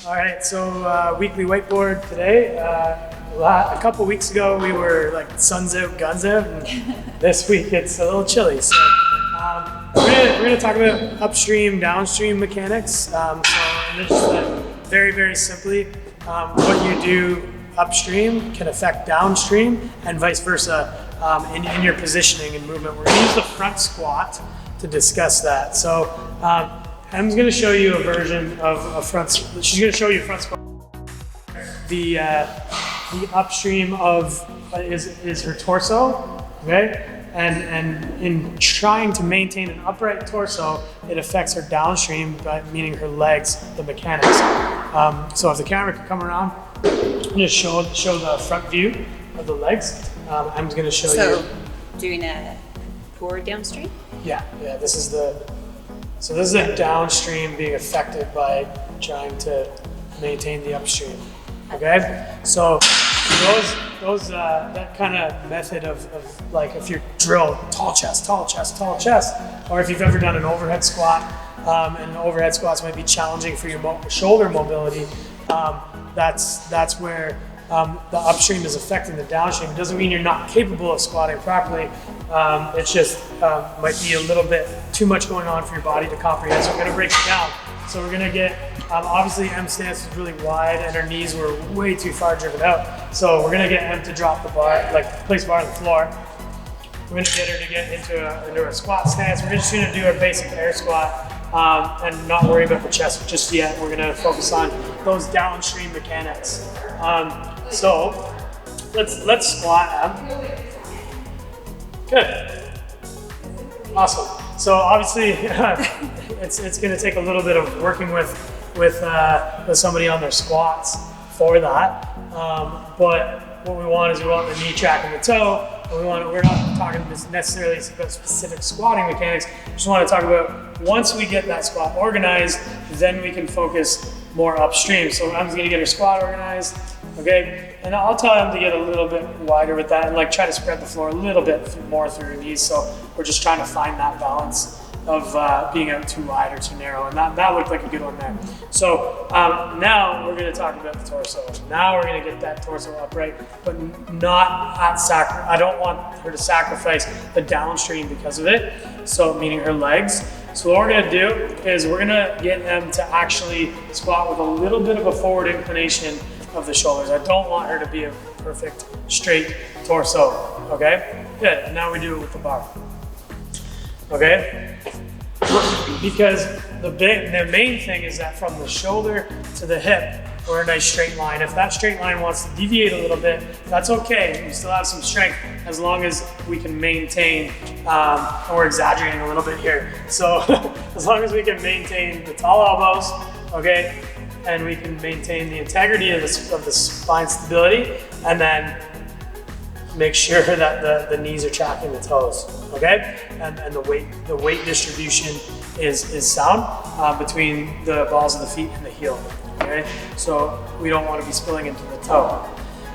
All right, so weekly whiteboard today. A couple weeks ago we were like suns out, guns out, and this week it's a little chilly. So we're gonna talk about upstream, downstream mechanics. So just very, very simply, what you do upstream can affect downstream and vice versa in your positioning and movement. We're gonna use the front squat to discuss that. So Em's going to show you a version of a front. She's going to show you a front squat. The upstream of is her torso, okay? And in trying to maintain an upright torso, it affects her downstream, meaning her legs, the mechanics. So if the camera could come around, just show the front view of the legs. I'm going to show you. So doing a forward downstream? Yeah. This is the downstream being affected by trying to maintain the upstream. Okay, so those that kind of method of like if you're drilled tall chest, or if you've ever done an overhead squat, and overhead squats might be challenging for your shoulder mobility. That's where the upstream is affecting the downstream. It doesn't mean you're not capable of squatting properly. It's just might be a little bit too much going on for your body to comprehend. So we're going to break it down. So we're going to get, obviously M's stance is really wide and her knees were way too far driven out. So we're going to get M to drop the bar, like place the bar on the floor. We're going to get her to get into a squat stance. We're just going to do a basic air squat and not worry about the chest just yet. We're going to focus on those downstream mechanics. So let's squat, Em. Good. Awesome. So obviously it's going to take a little bit of working with somebody on their squats for that. But what we want is we want the knee tracking the toe. We're not talking necessarily about specific squatting mechanics. We just want to talk about once we get that squat organized, then we can focus more upstream. So I'm going to get her squat organized. Okay, and I'll tell him to get a little bit wider with that and like try to spread the floor a little bit more through her knees. So we're just trying to find that balance of being out too wide or too narrow, and that looked like a good one there. So now we're going to talk about the torso. Now we're going to get that torso upright, but not at sacrifice. I don't want her to sacrifice the downstream because of it. So meaning her legs. So what we're going to do is we're going to get them to actually squat with a little bit of a forward inclination of the shoulders. I don't want her to be a perfect straight torso. Okay, good. Now we do it with the bar. Okay, because the main thing is that from the shoulder to the hip, we're a nice straight line. If that straight line wants to deviate a little bit, that's okay. We still have some strength as long as we can maintain, and we're exaggerating a little bit here. So as long as we can maintain the tall elbows, okay, and we can maintain the integrity of the spine stability, and then make sure that the knees are tracking the toes, okay? And the weight distribution is sound between the balls of the feet and the heel, okay? So we don't want to be spilling into the toe.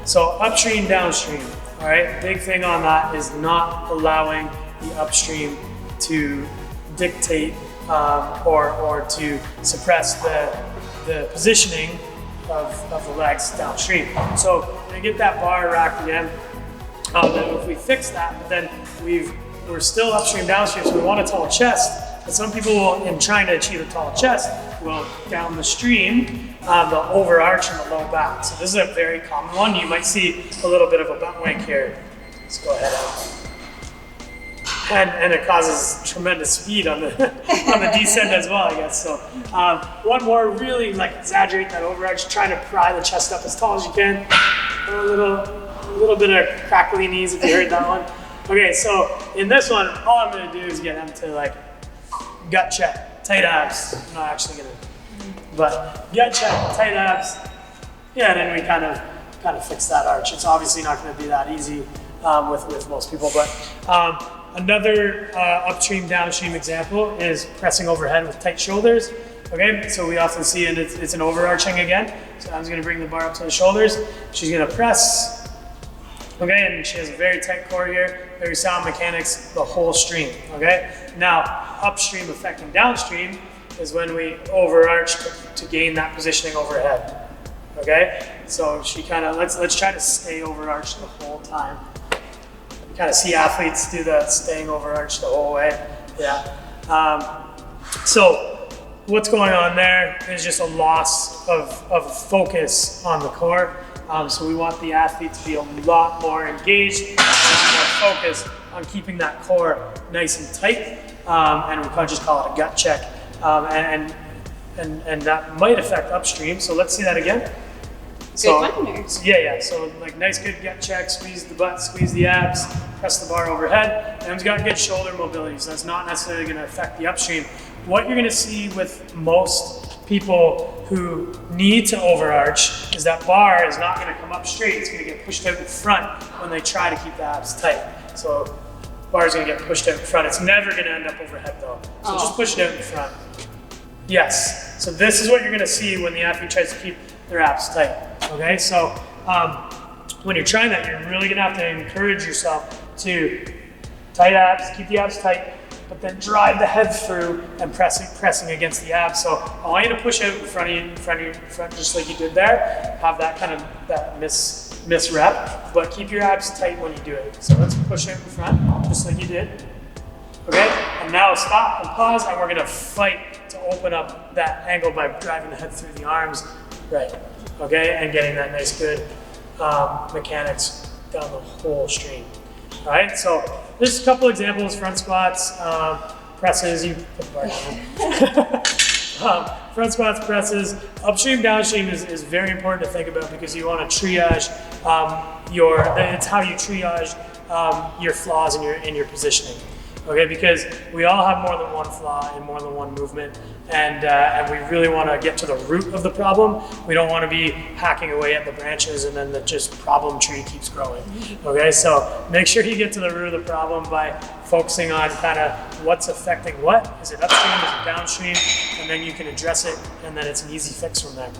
So upstream, downstream, all right? Big thing on that is not allowing the upstream to dictate or to suppress the positioning of the legs downstream. So we're gonna get that bar racked again. Then if we fix that, but then we're still upstream, downstream, so we want a tall chest. But some people will, in trying to achieve a tall chest, will down the stream, the overarch and the low back. So this is a very common one. You might see a little bit of a butt wink here. Let's go ahead and it causes tremendous speed on the descent as well, I guess. So one more, really like exaggerate that overarch, trying to pry the chest up as tall as you can. A little bit of crackly knees if you heard that one. Okay, so in this one, all I'm gonna do is get them to like gut check, tight abs. I'm not actually gonna, but gut check, tight abs. Yeah, and then we kind of fix that arch. It's obviously not gonna be that easy with most people, but another upstream, downstream example is pressing overhead with tight shoulders. Okay, so we often see it, it's an overarching again. So I'm just gonna bring the bar up to the shoulders. She's gonna press. Okay, and she has a very tight core here. that we saw in mechanics the whole stream, okay? Now, upstream affecting downstream is when we overarch to gain that positioning overhead, okay? So she kind of, let's try to stay overarched the whole time. You kind of see athletes do the staying overarched the whole way, yeah. So what's going on there is just a loss of focus on the core. So we want the athlete to be a lot more engaged, a lot more focused on keeping that core nice and tight, and we can just call it a gut check. And that might affect upstream. So let's see that again. So, yeah. So like nice good gut check, squeeze the butt, squeeze the abs, press the bar overhead. And he's got good shoulder mobility, so that's not necessarily going to affect the upstream. What you're going to see with most people who need to overarch is that bar is not going to come up straight. It's going to get pushed out in front when they try to keep the abs tight. So bar is going to get pushed out in front. It's never going to end up overhead though. So just push it out in front. Yes. So this is what you're going to see when the athlete tries to keep their abs tight. Okay. So when you're trying that, you're really going to have to encourage yourself to tight abs, keep the abs tight, but then drive the head through and pressing against the abs. So I want you to push out in front of you, just like you did there. Have that kind of that miss rep, but keep your abs tight when you do it. So let's push out in front, just like you did. Okay, and now stop and pause, and we're gonna fight to open up that angle by driving the head through the arms, right? Okay, and getting that nice good mechanics down the whole stream. All right, so there's a couple examples: front squats, presses. You put the bar down. Front squats, presses. Upstream, downstream is very important to think about because you want to triage it's how you triage your flaws in your positioning. Okay, because we all have more than one flaw and more than one movement, and we really want to get to the root of the problem. We don't want to be hacking away at the branches and then the just problem tree keeps growing. Okay, so make sure you get to the root of the problem by focusing on kind of what's affecting what. Is it upstream, is it downstream? And then you can address it, and then it's an easy fix from there.